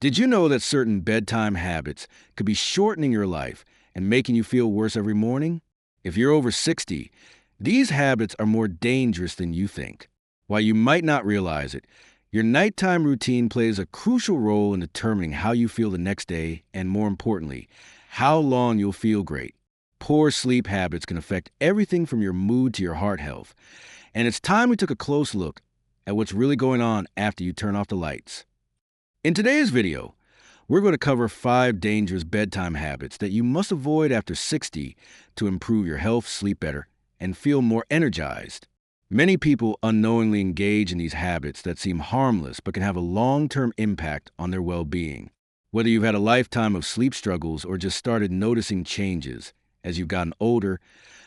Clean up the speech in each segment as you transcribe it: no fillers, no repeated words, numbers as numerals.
Did you know that certain bedtime habits could be shortening your life and making you feel worse every morning? If you're over 60, these habits are more dangerous than you think. While you might not realize it, your nighttime routine plays a crucial role in determining how you feel the next day and, more importantly, how long you'll feel great. Poor sleep habits can affect everything from your mood to your heart health, and it's time we took a close look at what's really going on after you turn off the lights. In today's video, we're going to cover 5 dangerous bedtime habits that you must avoid after 60 to improve your health, sleep better, and feel more energized. Many people unknowingly engage in these habits that seem harmless but can have a long-term impact on their well-being. Whether you've had a lifetime of sleep struggles or just started noticing changes as you've gotten older,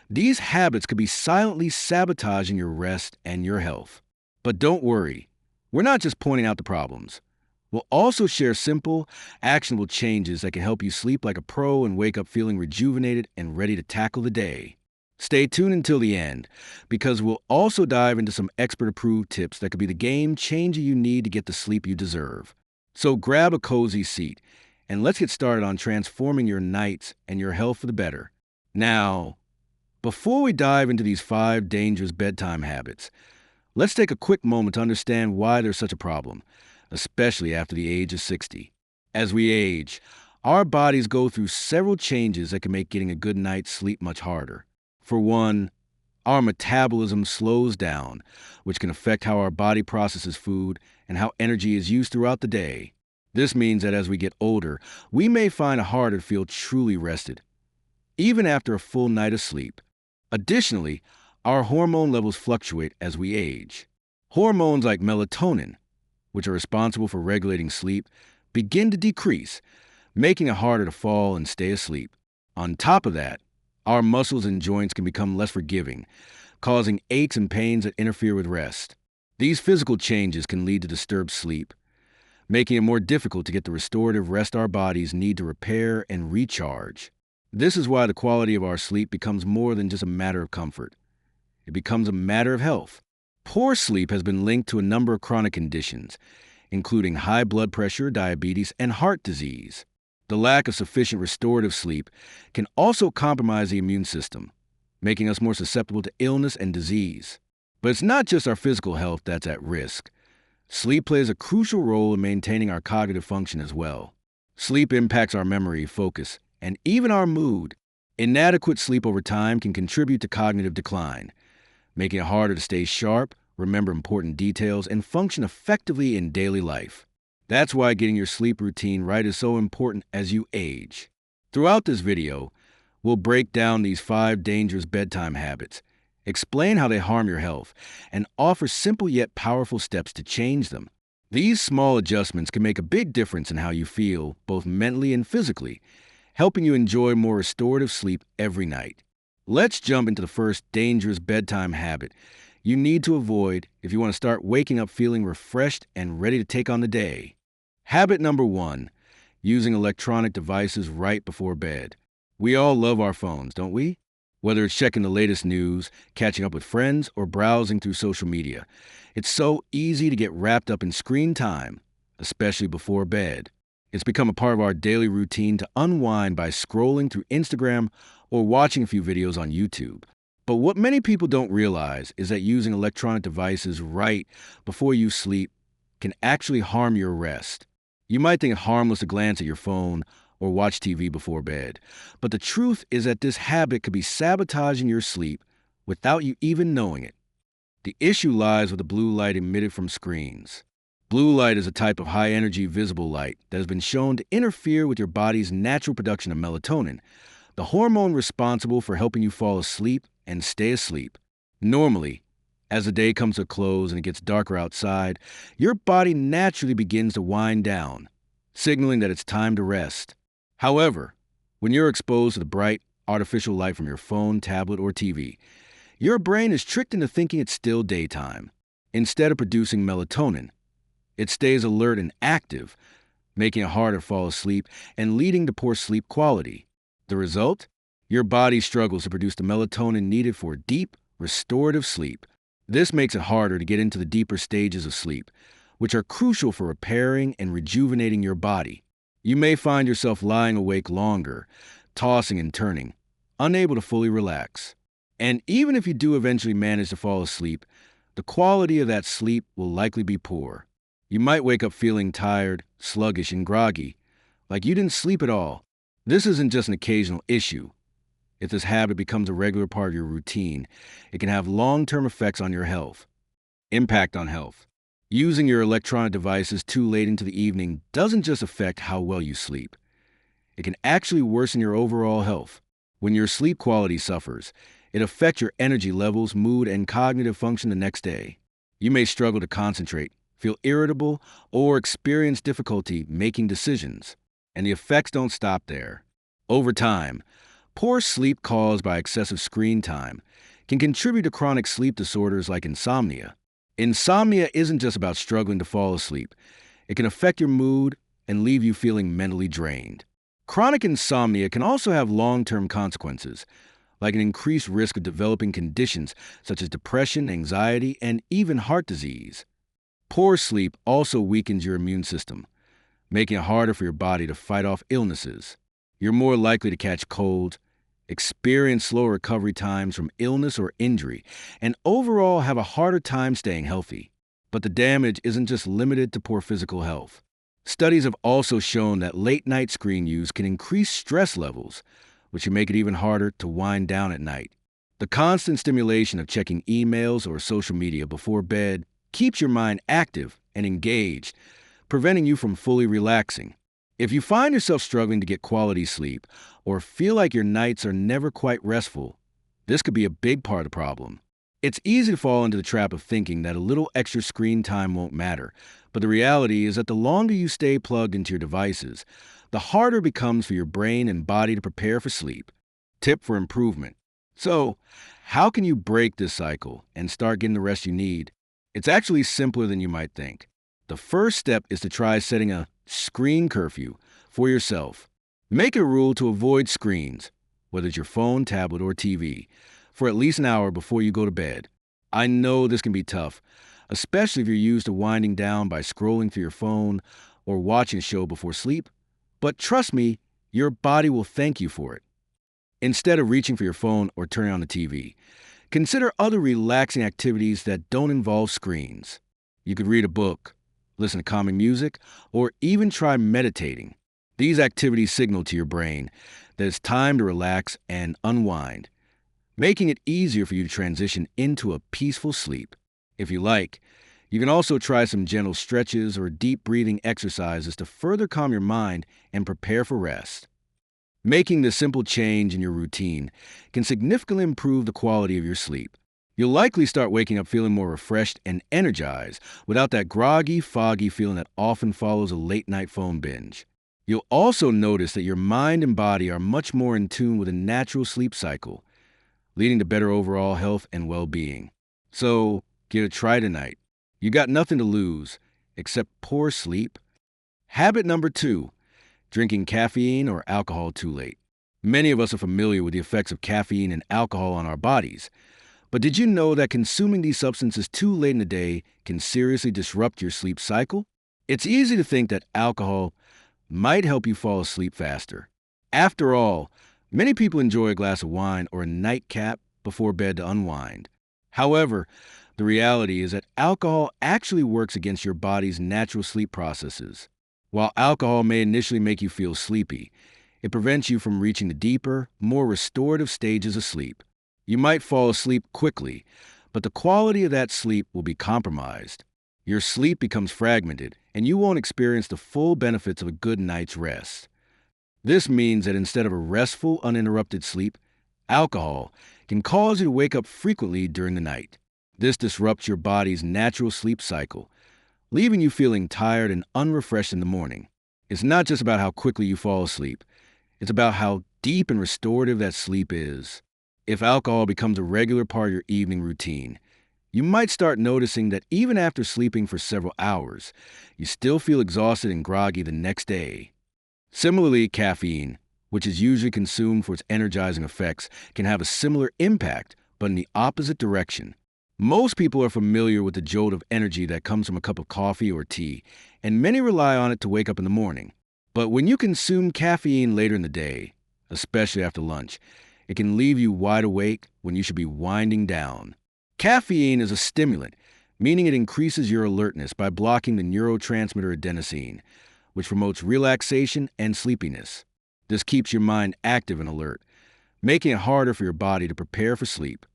these habits could be silently sabotaging your rest and your health. But don't worry, we're not just pointing out the problems. We'll also share simple, actionable changes that can help you sleep like a pro and wake up feeling rejuvenated and ready to tackle the day. Stay tuned until the end, because we'll also dive into some expert-approved tips that could be the game changer you need to get the sleep you deserve. So grab a cozy seat, and let's get started on transforming your nights and your health for the better. Now, before we dive into these 5 dangerous bedtime habits, let's take a quick moment to understand why there's such a problem, especially after the age of 60. As we age, our bodies go through several changes that can make getting a good night's sleep much harder. For one, our metabolism slows down, which can affect how our body processes food and how energy is used throughout the day. This means that as we get older, we may find it harder to feel truly rested, even after a full night of sleep. Additionally, our hormone levels fluctuate as we age. Hormones like melatonin, which are responsible for regulating sleep, begin to decrease, making it harder to fall and stay asleep. On top of that, our muscles and joints can become less forgiving, causing aches and pains that interfere with rest. These physical changes can lead to disturbed sleep, making it more difficult to get the restorative rest our bodies need to repair and recharge. This is why the quality of our sleep becomes more than just a matter of comfort. It becomes a matter of health. Poor sleep has been linked to a number of chronic conditions, including high blood pressure, diabetes, and heart disease. The lack of sufficient restorative sleep can also compromise the immune system, making us more susceptible to illness and disease. But it's not just our physical health that's at risk. Sleep plays a crucial role in maintaining our cognitive function as well. Sleep impacts our memory, focus, and even our mood. Inadequate sleep over time can contribute to cognitive decline, making it harder to stay sharp, remember important details, and function effectively in daily life. That's why getting your sleep routine right is so important as you age. Throughout this video, we'll break down these 5 dangerous bedtime habits, explain how they harm your health, and offer simple yet powerful steps to change them. These small adjustments can make a big difference in how you feel, both mentally and physically, helping you enjoy more restorative sleep every night. Let's jump into the first dangerous bedtime habit you need to avoid if you want to start waking up feeling refreshed and ready to take on the day. Habit number 1, using electronic devices right before bed. We all love our phones, don't we? Whether it's checking the latest news, catching up with friends, or browsing through social media, it's so easy to get wrapped up in screen time, especially before bed. It's become a part of our daily routine to unwind by scrolling through Instagram or watching a few videos on YouTube. But what many people don't realize is that using electronic devices right before you sleep can actually harm your rest. You might think it's harmless to glance at your phone or watch TV before bed, but the truth is that this habit could be sabotaging your sleep without you even knowing it. The issue lies with the blue light emitted from screens. Blue light is a type of high-energy visible light that has been shown to interfere with your body's natural production of melatonin, the hormone responsible for helping you fall asleep and stay asleep. Normally, as the day comes to a close and it gets darker outside, your body naturally begins to wind down, signaling that it's time to rest. However, when you're exposed to the bright, artificial light from your phone, tablet, or TV, your brain is tricked into thinking it's still daytime. Instead of producing melatonin, it stays alert and active, making it harder to fall asleep and leading to poor sleep quality. The result? Your body struggles to produce the melatonin needed for deep, restorative sleep. This makes it harder to get into the deeper stages of sleep, which are crucial for repairing and rejuvenating your body. You may find yourself lying awake longer, tossing and turning, unable to fully relax. And even if you do eventually manage to fall asleep, the quality of that sleep will likely be poor. You might wake up feeling tired, sluggish, and groggy, like you didn't sleep at all. This isn't just an occasional issue. If this habit becomes a regular part of your routine, it can have long-term effects on your health. Impact on health. Using your electronic devices too late into the evening doesn't just affect how well you sleep. It can actually worsen your overall health. When your sleep quality suffers, it affects your energy levels, mood, and cognitive function the next day. You may struggle to concentrate, feel irritable, or experience difficulty making decisions. And the effects don't stop there. Over time, poor sleep caused by excessive screen time can contribute to chronic sleep disorders like insomnia. Insomnia isn't just about struggling to fall asleep. It can affect your mood and leave you feeling mentally drained. Chronic insomnia can also have long-term consequences, like an increased risk of developing conditions such as depression, anxiety, and even heart disease. Poor sleep also weakens your immune system, making it harder for your body to fight off illnesses. You're more likely to catch colds, experience slower recovery times from illness or injury, and overall have a harder time staying healthy. But the damage isn't just limited to poor physical health. Studies have also shown that late-night screen use can increase stress levels, which can make it even harder to wind down at night. The constant stimulation of checking emails or social media before bed keeps your mind active and engaged, preventing you from fully relaxing. If you find yourself struggling to get quality sleep or feel like your nights are never quite restful, this could be a big part of the problem. It's easy to fall into the trap of thinking that a little extra screen time won't matter, but the reality is that the longer you stay plugged into your devices, the harder it becomes for your brain and body to prepare for sleep. Tip for improvement. So, how can you break this cycle and start getting the rest you need? It's actually simpler than you might think. The first step is to try setting a screen curfew for yourself. Make it a rule to avoid screens, whether it's your phone, tablet, or TV, for at least an hour before you go to bed. I know this can be tough, especially if you're used to winding down by scrolling through your phone or watching a show before sleep, but trust me, your body will thank you for it. Instead of reaching for your phone or turning on the TV, consider other relaxing activities that don't involve screens. You could read a book, listen to calming music, or even try meditating. These activities signal to your brain that it's time to relax and unwind, making it easier for you to transition into a peaceful sleep. If you like, you can also try some gentle stretches or deep breathing exercises to further calm your mind and prepare for rest. Making this simple change in your routine can significantly improve the quality of your sleep. You'll likely start waking up feeling more refreshed and energized without that groggy, foggy feeling that often follows a late-night phone binge. You'll also notice that your mind and body are much more in tune with a natural sleep cycle, leading to better overall health and well-being. So, give it a try tonight. You got nothing to lose except poor sleep. Habit number 2, drinking caffeine or alcohol too late. Many of us are familiar with the effects of caffeine and alcohol on our bodies. But did you know that consuming these substances too late in the day can seriously disrupt your sleep cycle? It's easy to think that alcohol might help you fall asleep faster. After all, many people enjoy a glass of wine or a nightcap before bed to unwind. However, the reality is that alcohol actually works against your body's natural sleep processes. While alcohol may initially make you feel sleepy, it prevents you from reaching the deeper, more restorative stages of sleep. You might fall asleep quickly, but the quality of that sleep will be compromised. Your sleep becomes fragmented, and you won't experience the full benefits of a good night's rest. This means that instead of a restful, uninterrupted sleep, alcohol can cause you to wake up frequently during the night. This disrupts your body's natural sleep cycle, leaving you feeling tired and unrefreshed in the morning. It's not just about how quickly you fall asleep. It's about how deep and restorative that sleep is. If alcohol becomes a regular part of your evening routine, you might start noticing that even after sleeping for several hours, you still feel exhausted and groggy the next day. Similarly, caffeine, which is usually consumed for its energizing effects, can have a similar impact, but in the opposite direction. Most people are familiar with the jolt of energy that comes from a cup of coffee or tea, and many rely on it to wake up in the morning. But when you consume caffeine later in the day, especially after lunch, it can leave you wide awake when you should be winding down. Caffeine is a stimulant, meaning it increases your alertness by blocking the neurotransmitter adenosine, which promotes relaxation and sleepiness. This keeps your mind active and alert, making it harder for your body to prepare for sleep.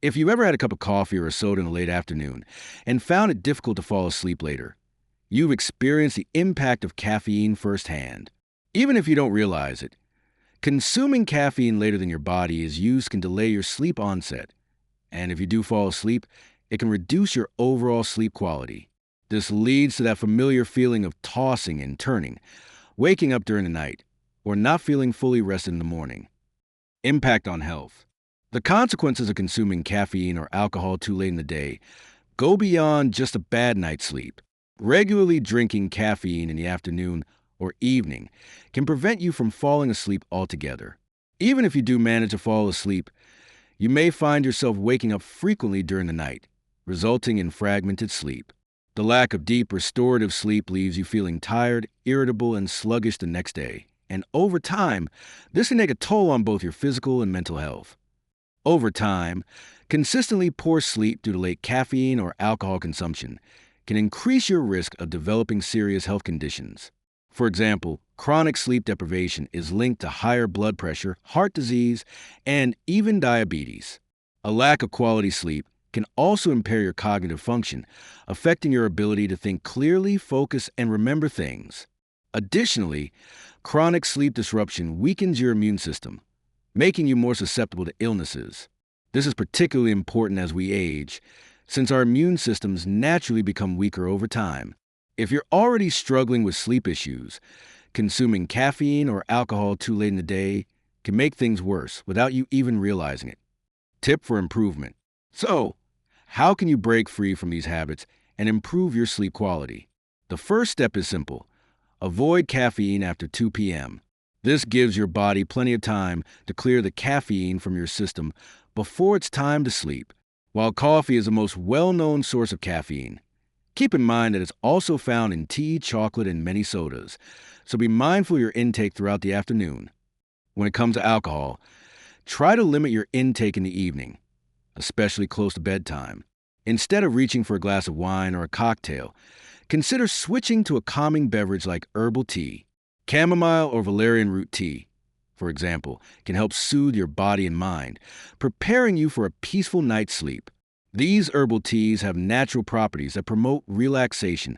If you've ever had a cup of coffee or a soda in the late afternoon and found it difficult to fall asleep later, you've experienced the impact of caffeine firsthand. Even if you don't realize it, consuming caffeine later than your body is used can delay your sleep onset. And if you do fall asleep, it can reduce your overall sleep quality. This leads to that familiar feeling of tossing and turning, waking up during the night, or not feeling fully rested in the morning. Impact on health. The consequences of consuming caffeine or alcohol too late in the day go beyond just a bad night's sleep. Regularly drinking caffeine in the afternoon or evening can prevent you from falling asleep altogether. Even if you do manage to fall asleep, you may find yourself waking up frequently during the night, resulting in fragmented sleep. The lack of deep restorative sleep leaves you feeling tired, irritable, and sluggish the next day. And over time, this can take a toll on both your physical and mental health. Over time, consistently poor sleep due to late caffeine or alcohol consumption can increase your risk of developing serious health conditions. For example, chronic sleep deprivation is linked to higher blood pressure, heart disease, and even diabetes. A lack of quality sleep can also impair your cognitive function, affecting your ability to think clearly, focus, and remember things. Additionally, chronic sleep disruption weakens your immune system, making you more susceptible to illnesses. This is particularly important as we age, since our immune systems naturally become weaker over time. If you're already struggling with sleep issues, consuming caffeine or alcohol too late in the day can make things worse without you even realizing it. Tip for improvement. So, how can you break free from these habits and improve your sleep quality? The first step is simple. Avoid caffeine after 2 p.m. This gives your body plenty of time to clear the caffeine from your system before it's time to sleep. While coffee is the most well-known source of caffeine, keep in mind that it's also found in tea, chocolate, and many sodas, so be mindful of your intake throughout the afternoon. When it comes to alcohol, try to limit your intake in the evening, especially close to bedtime. Instead of reaching for a glass of wine or a cocktail, consider switching to a calming beverage like herbal tea. Chamomile or valerian root tea, for example, can help soothe your body and mind, preparing you for a peaceful night's sleep. These herbal teas have natural properties that promote relaxation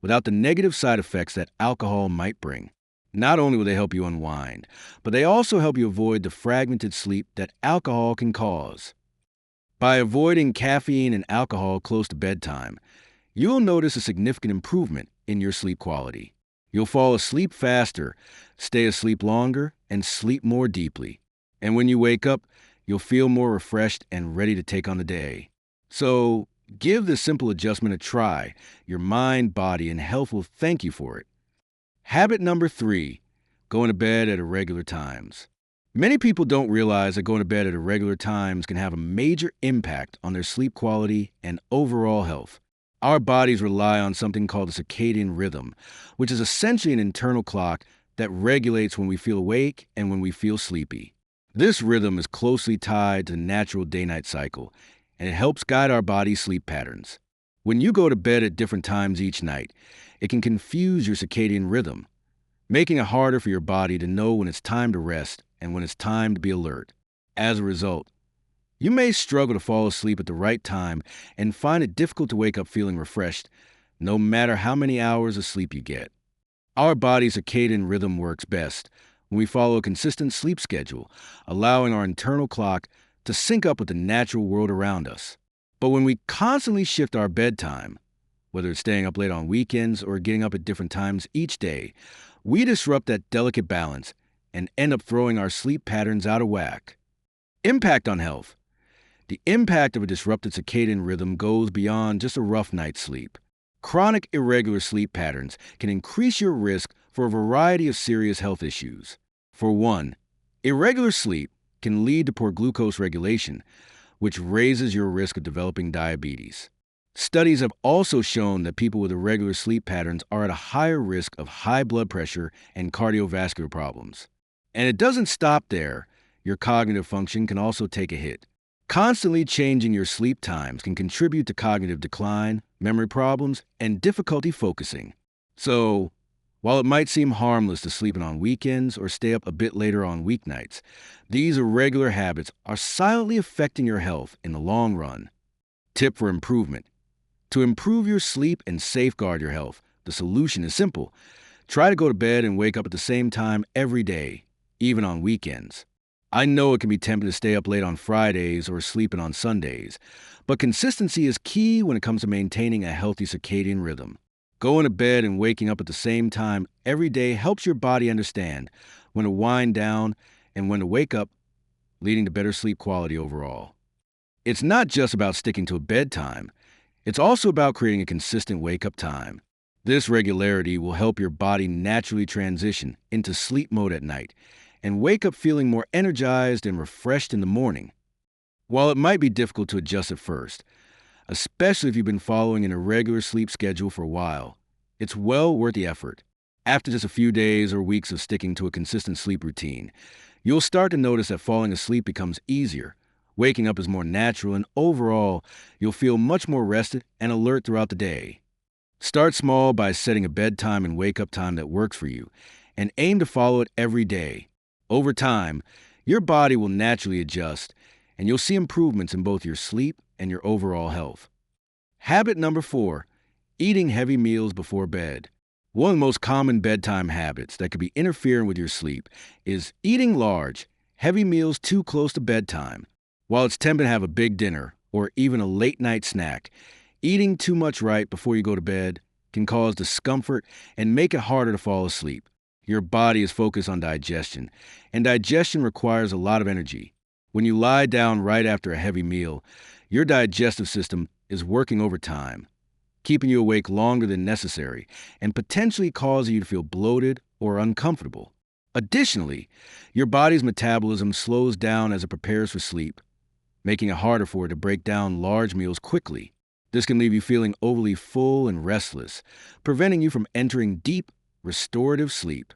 without the negative side effects that alcohol might bring. Not only will they help you unwind, but they also help you avoid the fragmented sleep that alcohol can cause. By avoiding caffeine and alcohol close to bedtime, you'll notice a significant improvement in your sleep quality. You'll fall asleep faster, stay asleep longer, and sleep more deeply. And when you wake up, you'll feel more refreshed and ready to take on the day. So, give this simple adjustment a try. Your mind, body, and health will thank you for it. Habit number 3, going to bed at irregular times. Many people don't realize that going to bed at irregular times can have a major impact on their sleep quality and overall health. Our bodies rely on something called the circadian rhythm, which is essentially an internal clock that regulates when we feel awake and when we feel sleepy. This rhythm is closely tied to the natural day-night cycle, and it helps guide our body's sleep patterns. When you go to bed at different times each night, it can confuse your circadian rhythm, making it harder for your body to know when it's time to rest and when it's time to be alert. As a result, you may struggle to fall asleep at the right time and find it difficult to wake up feeling refreshed, no matter how many hours of sleep you get. Our body's circadian rhythm works best when we follow a consistent sleep schedule, allowing our internal clock to sync up with the natural world around us. But when we constantly shift our bedtime, whether it's staying up late on weekends or getting up at different times each day, we disrupt that delicate balance and end up throwing our sleep patterns out of whack. Impact on health. The impact of a disrupted circadian rhythm goes beyond just a rough night's sleep. Chronic irregular sleep patterns can increase your risk for a variety of serious health issues. For one, irregular sleep can lead to poor glucose regulation, which raises your risk of developing diabetes. Studies have also shown that people with irregular sleep patterns are at a higher risk of high blood pressure and cardiovascular problems. And it doesn't stop there. Your cognitive function can also take a hit. Constantly changing your sleep times can contribute to cognitive decline, memory problems, and difficulty focusing. So, while it might seem harmless to sleep in on weekends or stay up a bit later on weeknights, these irregular habits are silently affecting your health in the long run. Tip for improvement. To improve your sleep and safeguard your health, the solution is simple. Try to go to bed and wake up at the same time every day, even on weekends. I know it can be tempting to stay up late on Fridays or sleep in on Sundays, but consistency is key when it comes to maintaining a healthy circadian rhythm. Going to bed and waking up at the same time every day helps your body understand when to wind down and when to wake up, leading to better sleep quality overall. It's not just about sticking to a bedtime, it's also about creating a consistent wake-up time. This regularity will help your body naturally transition into sleep mode at night and wake up feeling more energized and refreshed in the morning. While it might be difficult to adjust at first, especially if you've been following an irregular sleep schedule for a while, it's well worth the effort. After just a few days or weeks of sticking to a consistent sleep routine, you'll start to notice that falling asleep becomes easier, waking up is more natural, and overall, you'll feel much more rested and alert throughout the day. Start small by setting a bedtime and wake-up time that works for you, and aim to follow it every day. Over time, your body will naturally adjust, and you'll see improvements in both your sleep and your overall health. Habit number 4, eating heavy meals before bed. One of the most common bedtime habits that could be interfering with your sleep is eating large, heavy meals too close to bedtime. While it's tempting to have a big dinner or even a late-night snack, eating too much right before you go to bed can cause discomfort and make it harder to fall asleep. Your body is focused on digestion, and digestion requires a lot of energy. When you lie down right after a heavy meal, your digestive system is working overtime, keeping you awake longer than necessary and potentially causing you to feel bloated or uncomfortable. Additionally, your body's metabolism slows down as it prepares for sleep, making it harder for it to break down large meals quickly. This can leave you feeling overly full and restless, preventing you from entering deep, restorative sleep.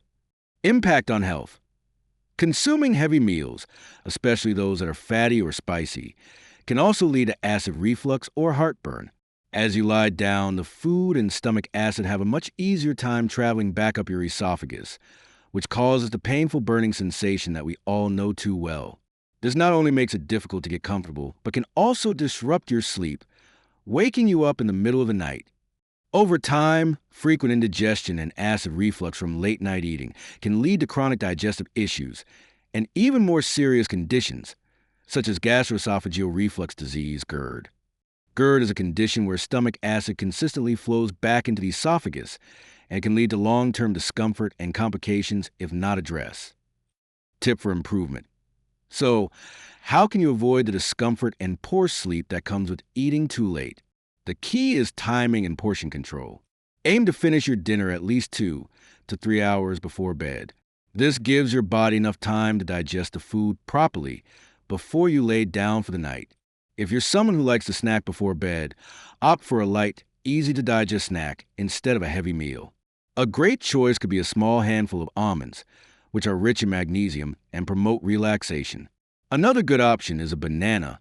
Impact on health. Consuming heavy meals, especially those that are fatty or spicy, can also lead to acid reflux or heartburn. As you lie down, the food and stomach acid have a much easier time traveling back up your esophagus, which causes the painful burning sensation that we all know too well. This not only makes it difficult to get comfortable, but can also disrupt your sleep, waking you up in the middle of the night. Over time, frequent indigestion and acid reflux from late-night eating can lead to chronic digestive issues and even more serious conditions, such as gastroesophageal reflux disease, GERD. GERD is a condition where stomach acid consistently flows back into the esophagus and can lead to long-term discomfort and complications if not addressed. Tip for improvement. So, how can you avoid the discomfort and poor sleep that comes with eating too late? The key is timing and portion control. Aim to finish your dinner at least 2 to 3 hours before bed. This gives your body enough time to digest the food properly before you lay down for the night. If you're someone who likes to snack before bed, opt for a light, easy-to-digest snack instead of a heavy meal. A great choice could be a small handful of almonds, which are rich in magnesium and promote relaxation. Another good option is a banana,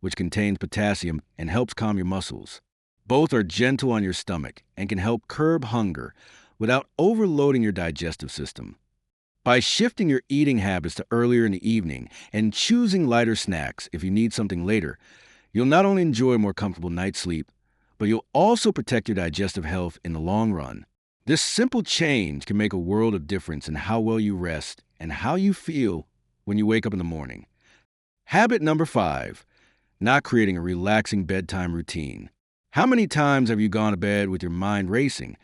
which contains potassium and helps calm your muscles. Both are gentle on your stomach and can help curb hunger without overloading your digestive system. By shifting your eating habits to earlier in the evening and choosing lighter snacks if you need something later, you'll not only enjoy a more comfortable night's sleep, but you'll also protect your digestive health in the long run. This simple change can make a world of difference in how well you rest and how you feel when you wake up in the morning. Habit number 5, not creating a relaxing bedtime routine. How many times have you gone to bed with your mind racing,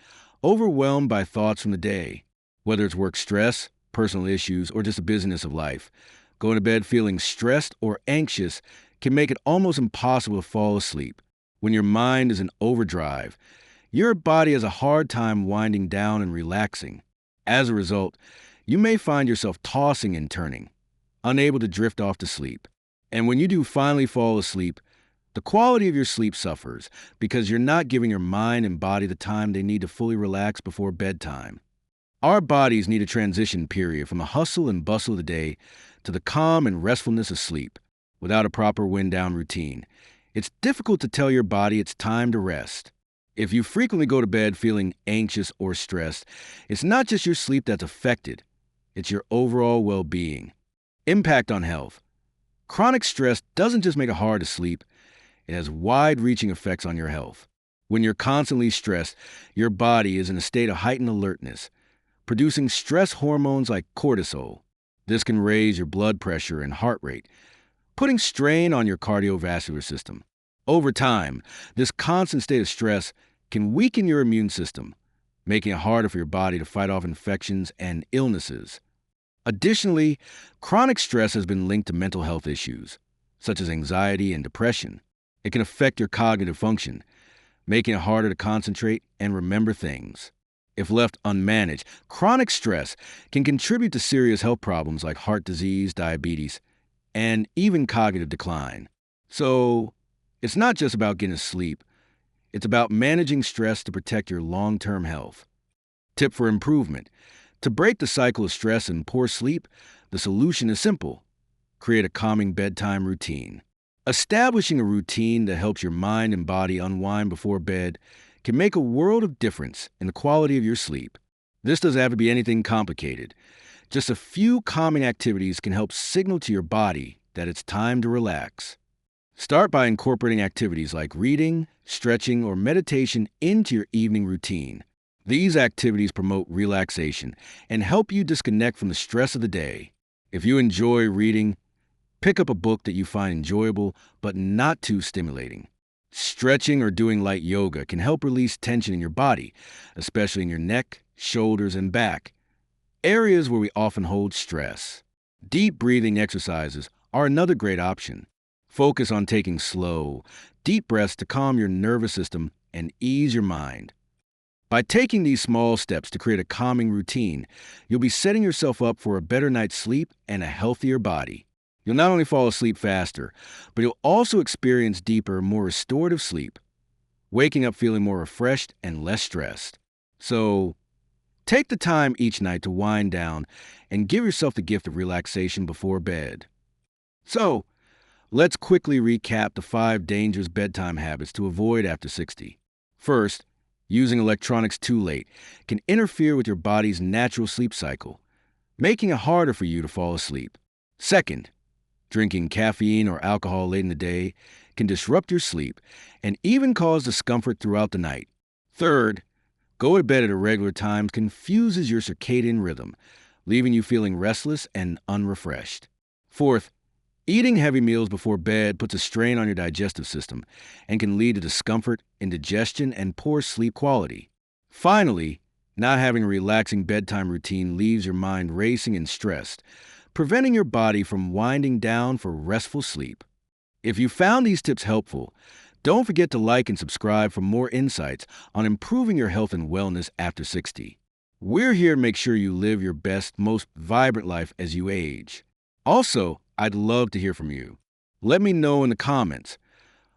overwhelmed by thoughts from the day? Whether it's work stress, personal issues, or just the busyness of life, going to bed feeling stressed or anxious can make it almost impossible to fall asleep. When your mind is in overdrive, your body has a hard time winding down and relaxing. As a result, you may find yourself tossing and turning, unable to drift off to sleep. And when you do finally fall asleep, the quality of your sleep suffers because you're not giving your mind and body the time they need to fully relax before bedtime. Our bodies need a transition period from the hustle and bustle of the day to the calm and restfulness of sleep. Without a proper wind-down routine, it's difficult to tell your body it's time to rest. If you frequently go to bed feeling anxious or stressed, it's not just your sleep that's affected, it's your overall well-being. Impact on health. Chronic stress doesn't just make it hard to sleep, it has wide-reaching effects on your health. When you're constantly stressed, your body is in a state of heightened alertness, producing stress hormones like cortisol. This can raise your blood pressure and heart rate, putting strain on your cardiovascular system. Over time, this constant state of stress can weaken your immune system, making it harder for your body to fight off infections and illnesses. Additionally, chronic stress has been linked to mental health issues, such as anxiety and depression. It can affect your cognitive function, making it harder to concentrate and remember things. If left unmanaged, chronic stress can contribute to serious health problems like heart disease, diabetes, and even cognitive decline. So, it's not just about getting sleep, it's about managing stress to protect your long-term health. Tip for improvement. To break the cycle of stress and poor sleep, the solution is simple. Create a calming bedtime routine. Establishing a routine that helps your mind and body unwind before bed can make a world of difference in the quality of your sleep. This doesn't have to be anything complicated. Just a few calming activities can help signal to your body that it's time to relax. Start by incorporating activities like reading, stretching, or meditation into your evening routine. These activities promote relaxation and help you disconnect from the stress of the day. If you enjoy reading, pick up a book that you find enjoyable but not too stimulating. Stretching or doing light yoga can help release tension in your body, especially in your neck, shoulders, and back, areas where we often hold stress. Deep breathing exercises are another great option. Focus on taking slow, deep breaths to calm your nervous system and ease your mind. By taking these small steps to create a calming routine, you'll be setting yourself up for a better night's sleep and a healthier body. You'll not only fall asleep faster, but you'll also experience deeper, more restorative sleep, waking up feeling more refreshed and less stressed. So, take the time each night to wind down and give yourself the gift of relaxation before bed. So, let's quickly recap the 5 dangerous bedtime habits to avoid after 60. First, using electronics too late can interfere with your body's natural sleep cycle, making it harder for you to fall asleep. Second, drinking caffeine or alcohol late in the day can disrupt your sleep and even cause discomfort throughout the night. Third, go to bed at irregular times confuses your circadian rhythm, leaving you feeling restless and unrefreshed. Fourth, eating heavy meals before bed puts a strain on your digestive system and can lead to discomfort, indigestion, and poor sleep quality. Finally, not having a relaxing bedtime routine leaves your mind racing and stressed, preventing your body from winding down for restful sleep. If you found these tips helpful, don't forget to like and subscribe for more insights on improving your health and wellness after 60. We're here to make sure you live your best, most vibrant life as you age. Also, I'd love to hear from you. Let me know in the comments,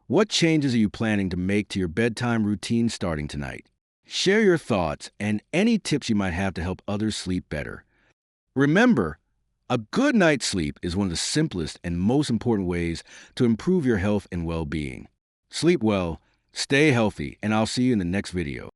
what changes are you planning to make to your bedtime routine starting tonight? Share your thoughts and any tips you might have to help others sleep better. Remember, a good night's sleep is one of the simplest and most important ways to improve your health and well-being. Sleep well, stay healthy, and I'll see you in the next video.